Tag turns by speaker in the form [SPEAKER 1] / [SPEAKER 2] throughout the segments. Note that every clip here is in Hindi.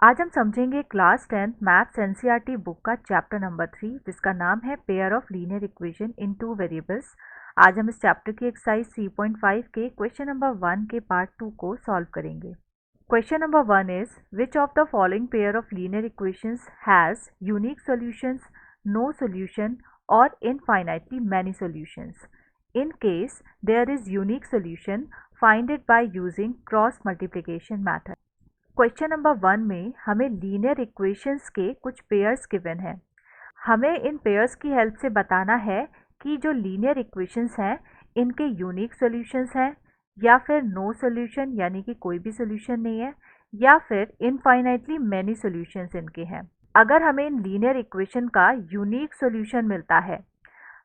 [SPEAKER 1] आज हम समझेंगे क्लास 10 मैथ्स एनसीईआरटी बुक का चैप्टर नंबर 3 जिसका नाम है pair of linear equation in two variables. आज हम इस चैप्टर की एक्सरसाइज 3.5 के क्वेश्चन नंबर 1 के पार्ट 2 को सॉल्व करेंगे। Question number 1 is which of the following pair of linear equations has unique solutions, no solution और infinitely many solutions. In case there is unique solution, find it by using cross multiplication method। Question number 1 में हमें लीनियर इक्वेशंस के कुछ पेयर्स गिवन हैं। हमें इन पेयर्स की हेल्प से बताना है कि जो लीनियर इक्वेशंस हैं इनके यूनिक सॉल्यूशंस हैं या फिर नो सॉल्यूशन यानी कि कोई भी सॉल्यूशन नहीं है या फिर इनफाइनाइटली मैनी सॉल्यूशंस इनके हैं। अगर हमें इन लीनियर इक्वेशन का यूनिक सॉल्यूशन मिलता है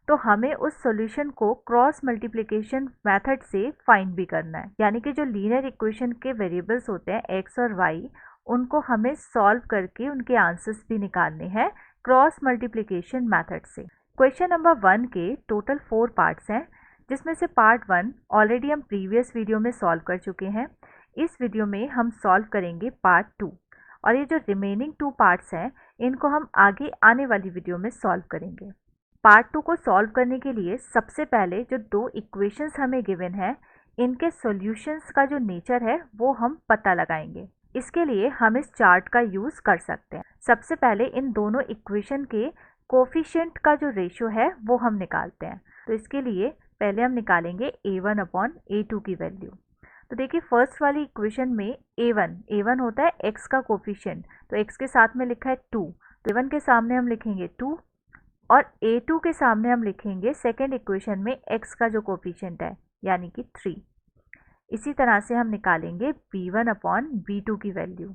[SPEAKER 1] तो हमें उस सॉल्यूशन को क्रॉस मल्टीप्लिकेशन मेथड से फाइंड भी करना है, यानी कि जो लीनियर इक्वेशन के वेरिएबल्स होते हैं एक्स और वाई उनको हमें सॉल्व करके उनके आंसर्स भी निकालने हैं क्रॉस मल्टीप्लिकेशन मेथड से। क्वेश्चन नंबर 1 के टोटल 4 पार्ट्स हैं जिसमें से पार्ट 1 ऑलरेडी हम प्रीवियस वीडियो में सॉल्व कर चुके हैं। इस वीडियो में हम सॉल्व करेंगे पार्ट 2 और ये जो रिमेनिंग 2 पार्ट्स हैं इनको हम आगे आने वाली वीडियो में सॉल्व करेंगे। पार्ट 2 को सॉल्व करने के लिए सबसे पहले जो दो इक्वेशंस हमें गिवन है इनके सॉल्यूशंस का जो नेचर है वो हम पता लगाएंगे। इसके लिए हम इस चार्ट का यूज़ कर सकते हैं। सबसे पहले इन दोनों इक्वेशन के कोफिशिएंट का जो रेशियो है वो हम निकालते हैं। तो इसके लिए पहले हम निकालेंगे a1 अपॉन a2 की वैल्यू। तो देखिए फर्स्ट वाली इक्वेशन में a1 होता है x का कोफिशिएंट, तो x के साथ में लिखा है 2, तो a1 के सामने हम लिखेंगे 2 और a2 के सामने हम लिखेंगे सेकेंड इक्वेशन में x का जो कोफिशिएंट है यानी कि 3। इसी तरह से हम निकालेंगे b1 अपॉन b2 की वैल्यू।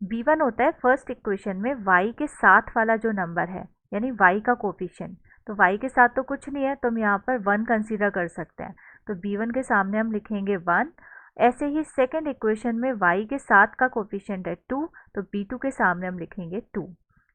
[SPEAKER 1] b1 होता है फर्स्ट इक्वेशन में y के साथ वाला जो नंबर है यानी y का कोफिशिएंट, तो y के साथ तो कुछ नहीं है तो हम यहाँ पर 1 कंसीडर कर सकते हैं, तो b1 के सामने हम लिखेंगे 1। ऐसे ही सेकेंड इक्वेशन में y के साथ का कोफिशिएंट है 2, तो b2 के सामने हम लिखेंगे 2।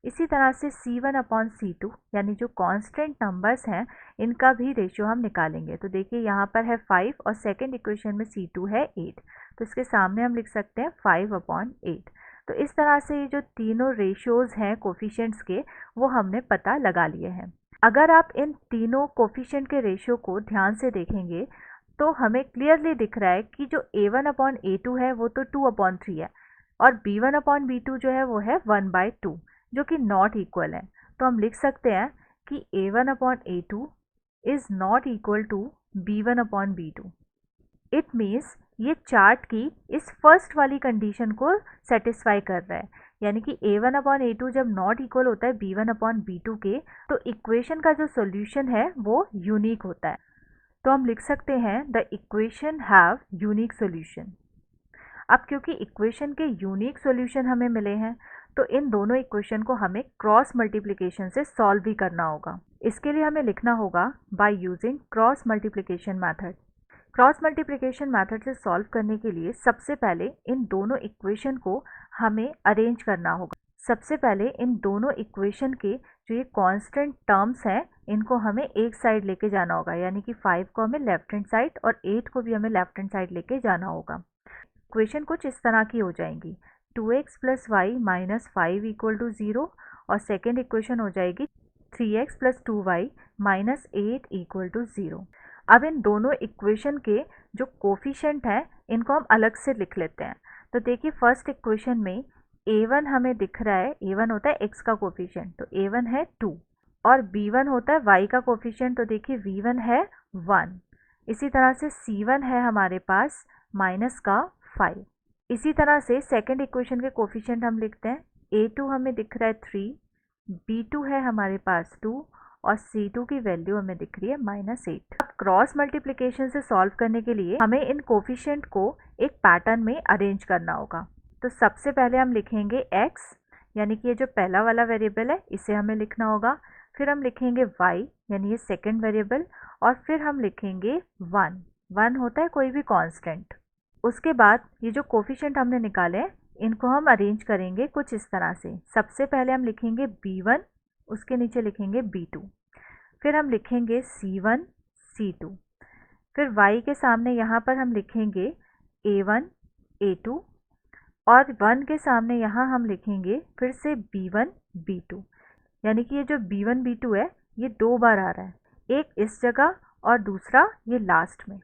[SPEAKER 1] इसी तरह से C1 अपॉन C2 यानी जो कांस्टेंट नंबर्स हैं इनका भी रेशियो हम निकालेंगे। तो देखिए यहाँ पर है 5 और सेकंड इक्वेशन में C2 है 8, तो इसके सामने हम लिख सकते हैं 5 अपॉन 8। तो इस तरह से ये जो तीनों रेशियोज हैं कोफिशिएंट्स के वो हमने पता लगा लिए हैं। अगर आप इन तीनों कोफिशिएंट के रेशियो को ध्यान से देखेंगे तो हमें क्लियरली दिख रहा है कि जो a1 अपॉन a2 है वो तो 2 अपॉन 3 है और b1 अपॉन b2 जो है वो है 1/2 जो कि नॉट इक्वल है। तो हम लिख सकते हैं कि a1 upon a2 is not equal to b1 upon b2। It means ये चार्ट की इस फर्स्ट वाली कंडीशन को सेटिस्फाई कर रहा है, यानी कि a1 अपॉन a2 जब नॉट इक्वल होता है b1 अपॉन b2 के तो इक्वेशन का जो सॉल्यूशन है वो यूनिक होता है। तो हम लिख सकते हैं the equation have unique solution. अब क्योंकि इक्वेशन के यूनिक सॉल्यूशन हमें मिले हैं तो इन दोनों इक्वेशन को हमें क्रॉस मल्टीप्लिकेशन से सॉल्व भी करना होगा। इसके लिए हमें लिखना होगा by using cross multiplication method. Cross multiplication method से सॉल्व करने के लिए सबसे पहले इन दोनों इक्वेशन को हमें अरेंज करना होगा। सबसे पहले इन दोनों इक्वेशन के जो ये कांस्टेंट टर्म्स हैं इनको हमें एक साइड लेके जाना होगा, यानी कि 5 को हमें लेफ्ट हैंड साइड और 8 को भी हमें लेफ्ट हैंड साइड लेके जाना होगा। इक्वेशन कुछ इस तरह की हो जाएंगी 2x plus y minus 5 equal to 0 और सेकेंड इक्वेशन हो जाएगी 3x plus 2y minus 8 equal to 0। अब इन दोनों इक्वेशन के जो कोफिशिएंट हैं इनको हम अलग से लिख लेते हैं। तो देखिए फर्स्ट इक्वेशन में a1 हमें दिख रहा है, a1 होता है x का कोफिशिएंट, तो a1 है 2 और b1 होता है y का कोफिशिएंट, तो देखिए v1 है 1। इसी तरह से c1 है हमारे पास माइनस का 5। इसी तरह से सेकेंड इक्वेशन के कोफिशिएंट हम लिखते हैं a2 हमें दिख रहा है 3, b2 है हमारे पास 2 और c2 की वैल्यू हमें दिख रही है -8। अब क्रॉस मल्टीप्लिकेशन से सॉल्व करने के लिए हमें इन कोफिशिएंट को एक पैटर्न में अरेंज करना होगा। तो सबसे पहले हम लिखेंगे x, यानी कि ये जो पहला वाला वेरिएबल है इसे हमें लिखना होगा। फिर हम लिखेंगे y यानी ये सेकेंड वेरिएबल और फिर हम लिखेंगे 1 होता है कोई भी कांस्टेंट। उसके बाद ये जो कोफिशिएंट हमने निकाले हैं इनको हम अरेंज करेंगे कुछ इस तरह से। सबसे पहले हम लिखेंगे b1, उसके नीचे लिखेंगे b2, फिर हम लिखेंगे c1 c2, फिर y के सामने यहाँ पर हम लिखेंगे a1 a2 और 1 के सामने यहाँ हम लिखेंगे फिर से B1 B2, यानी कि ये जो B1 B2 है ये 2 बार आ रहा है, एक इस जगह और दूसरा ये लास्ट में।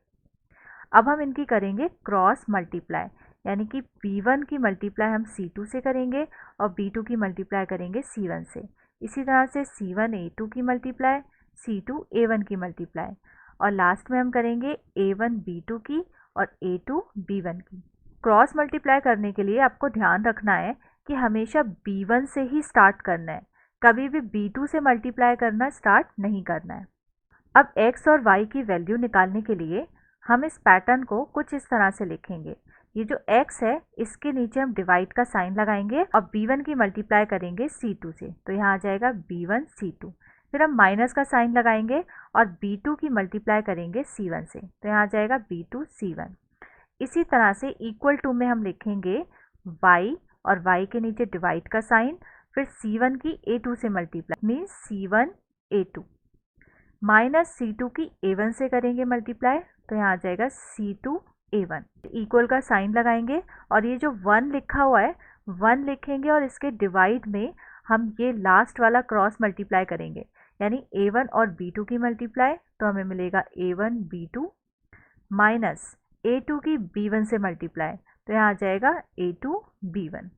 [SPEAKER 1] अब हम इनकी करेंगे क्रॉस मल्टीप्लाई, यानी कि B1 की मल्टीप्लाई हम C2 से करेंगे और B2 की मल्टीप्लाई करेंगे C1 से। इसी तरह से C1 A2 की मल्टीप्लाई, C2 A1 की मल्टीप्लाई, और लास्ट में हम करेंगे A1 B2 की और A2 B1 की। क्रॉस मल्टीप्लाई करने के लिए आपको ध्यान रखना है कि हमेशा B1 से ही स्टार्ट करना है, कभी भी B2 से मल्टीप्लाई करना स्टार्ट नहीं करना है। अब x और y की वैल्यू निकालने के लिए हम इस पैटर्न को कुछ इस तरह से लिखेंगे। ये जो x है इसके नीचे हम डिवाइड का साइन लगाएंगे और b1 की मल्टीप्लाई करेंगे c2 से, तो यहाँ आ जाएगा b1 c2। फिर हम माइनस का साइन लगाएंगे और b2 की मल्टीप्लाई करेंगे c1 से, तो यहाँ आ जाएगा b2 c1। इसी तरह से इक्वल टू में हम लिखेंगे y और y के नीचे डिवाइड का साइन, फिर c1 की a2 से multiply means c1 a2, minus C2 की A1 से करेंगे मल्टीप्लाई, तो यहाँ आ जाएगा C2 A1। इक्वल का साइन लगाएंगे और ये जो 1 लिखा हुआ है 1 लिखेंगे और इसके डिवाइड में हम ये लास्ट वाला क्रॉस मल्टीप्लाई करेंगे, यानी A1 और B2 की मल्टीप्लाई, तो हमें मिलेगा A1 B2 माइनस A2 की B1 से मल्टीप्लाई, तो यहाँ आ जाएगा A2 B1।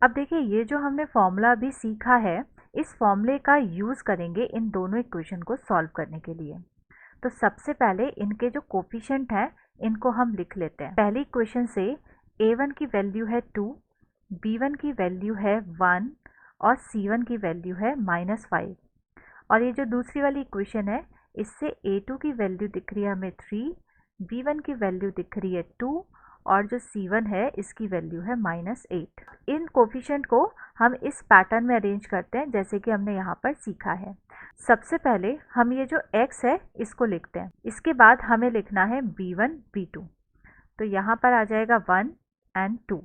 [SPEAKER 1] अब देखिए ये जो हमने फॉर्मूला अभी सीखा है इस फॉर्मूले का यूज़ करेंगे इन दोनों इक्वेशन को सॉल्व करने के लिए। तो सबसे पहले इनके जो कोफिशिएंट हैं इनको हम लिख लेते हैं। पहली इक्वेशन से A1 की वैल्यू है 2, B1 की वैल्यू है 1 और C1 की वैल्यू है -5। और ये जो दूसरी वाली इक्वेशन है इससे A2 की वैल्यू दिख रही है हमें 3, B1 की वैल्यू दिख रही है 2 और जो C1 है इसकी वैल्यू है -8। इन कोफिशिएंट को हम इस पैटर्न में अरेंज करते हैं जैसे कि हमने यहाँ पर सीखा है। सबसे पहले हम ये जो x है इसको लिखते हैं, इसके बाद हमें लिखना है B1 B2, तो यहाँ पर आ जाएगा 1 एंड 2,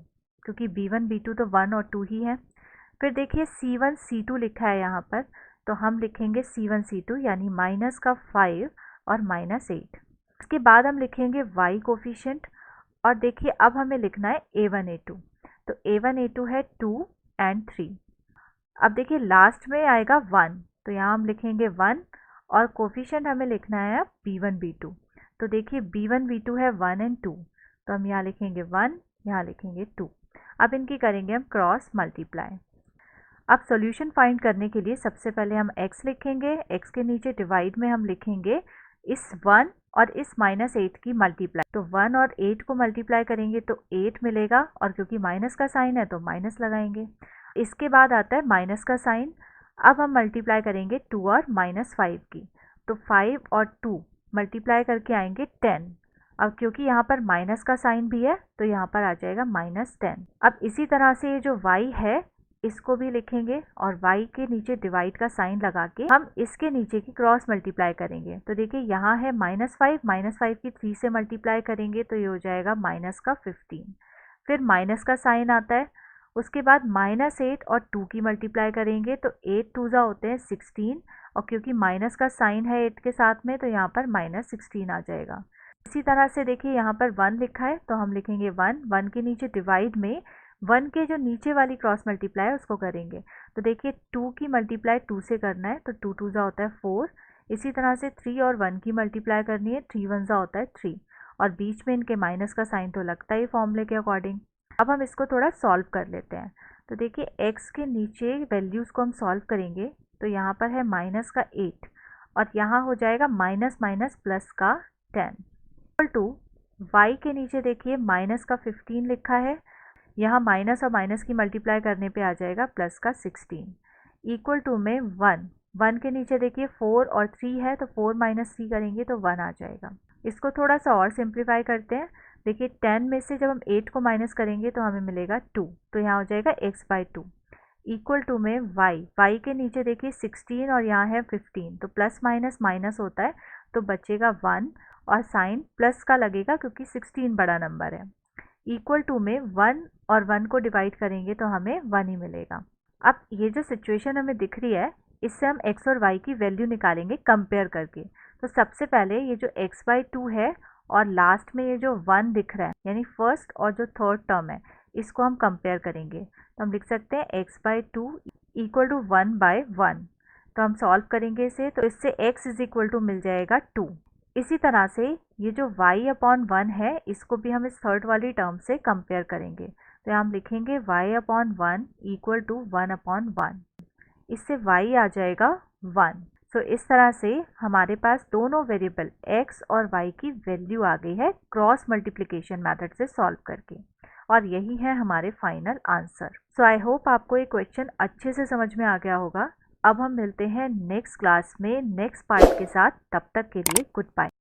[SPEAKER 1] क्योंकि B1 B2 तो 1 और 2 ही है। फिर देखिए C1 C2 लिखा है यहाँ पर, तो हम लिखेंगे C1 C2 यानी माइनस का 5 और -8। इसके बाद हम लिखेंगे y कोफिशिएंट और देखिए अब हमें लिखना है A1 A2, तो A1 A2 है 2 एंड 3। अब देखिए लास्ट में आएगा 1, तो यहाँ हम लिखेंगे 1 और कोफिशिएंट हमें लिखना है अब B1 B2, तो देखिए B1 B2 है 1 एंड 2, तो हम यहाँ लिखेंगे 1, यहाँ लिखेंगे 2। अब इनकी करेंगे हम क्रॉस मल्टीप्लाई। अब सॉल्यूशन फाइंड करने के लिए सबसे पहले हम x लिखेंगे, x के नीचे डिवाइड में हम लिखेंगे इस 1 और इस -8 की मल्टीप्लाई, तो 1 और 8 को मल्टीप्लाई करेंगे तो 8 मिलेगा और क्योंकि माइनस का साइन है तो माइनस लगाएंगे। इसके बाद आता है माइनस का साइन, अब हम मल्टीप्लाई करेंगे 2 और -5 की, तो 5 और 2 मल्टीप्लाई करके आएंगे 10। अब क्योंकि यहाँ पर माइनस का साइन भी है तो यहाँ पर आ जाएगा -10। अब इसी तरह से ये जो y है इसको भी लिखेंगे और y के नीचे डिवाइड का साइन लगा के हम इसके नीचे की क्रॉस मल्टीप्लाई करेंगे, तो देखिए यहाँ है -5 की 3 से मल्टीप्लाई करेंगे तो ये हो जाएगा -15। फिर माइनस का साइन आता है, उसके बाद -8 और 2 की मल्टीप्लाई करेंगे तो 8 2 होते हैं 16 और क्योंकि माइनस का साइन है 8 के साथ में तो यहाँ पर -16 आ जाएगा। इसी तरह से देखिए यहाँ पर 1 लिखा है तो हम लिखेंगे 1 के नीचे डिवाइड में 1 के जो नीचे वाली क्रॉस मल्टीप्लाई है उसको करेंगे, तो देखिए 2 की मल्टीप्लाई 2 से करना है तो 2 2 होता है 4। इसी तरह से 3 और 1 की मल्टीप्लाई करनी है, 3 1 होता है 3 और बीच में इनके माइनस का साइन तो लगता ही फॉर्मूले के अकॉर्डिंग। अब हम इसको थोड़ा सॉल्व कर लेते हैं, तो देखिए x के नीचे वैल्यूज़ को हम सॉल्व करेंगे तो यहाँ पर है माइनस का 8 और यहाँ हो जाएगा माइनस माइनस प्लस का 10 इक्वल टू y के नीचे देखिए माइनस का 15 लिखा है, यहाँ माइनस और माइनस की मल्टीप्लाई करने पे आ जाएगा प्लस का 16 इक्वल टू में 1 के नीचे देखिए 4 और 3 है तो 4 - 3 करेंगे तो 1 आ जाएगा। इसको थोड़ा सा और सिंप्लीफाई करते हैं, देखिए 10 में से जब हम 8 को माइनस करेंगे तो हमें मिलेगा 2, तो यहाँ हो जाएगा x/2 इक्वल टू में y के नीचे देखिए 16 और यहाँ है 15, तो प्लस माइनस माइनस होता है तो बचेगा 1 और साइन प्लस का लगेगा क्योंकि 16 बड़ा नंबर है, इक्वल टू में 1 और 1 को डिवाइड करेंगे तो हमें 1 ही मिलेगा। अब ये जो सिचुएशन हमें दिख रही है इससे हम x और y की वैल्यू निकालेंगे कंपेयर करके। तो सबसे पहले ये जो x/2 है और लास्ट में ये जो 1 दिख रहा है यानी फर्स्ट और जो थर्ड टर्म है इसको हम कंपेयर करेंगे। तो हम लिख सकते हैं x/2 इक्वल टू 1/1। तो हम सॉल्व करेंगे इसे, तो इससे x इज इक्वल टू मिल जाएगा 2। इसी तरह से ये जो y/1 है इसको भी हम इस थर्ड वाली टर्म से कंपेयर करेंगे। तो हम लिखेंगे y/1 इक्वल टू 1/1। इससे y आ जाएगा 1। सो इस तरह से हमारे पास दोनों वेरिएबल x और y की वैल्यू आ गई है क्रॉस मल्टीप्लिकेशन मेथड से सॉल्व करके, और यही है हमारे final answer. So I hope आपको ये क्वेश्चन अच्छे से समझ में आ गया होगा। अब हम मिलते हैं नेक्स्ट क्लास में नेक्स्ट पार्ट के साथ। तब तक के लिए गुड बाय।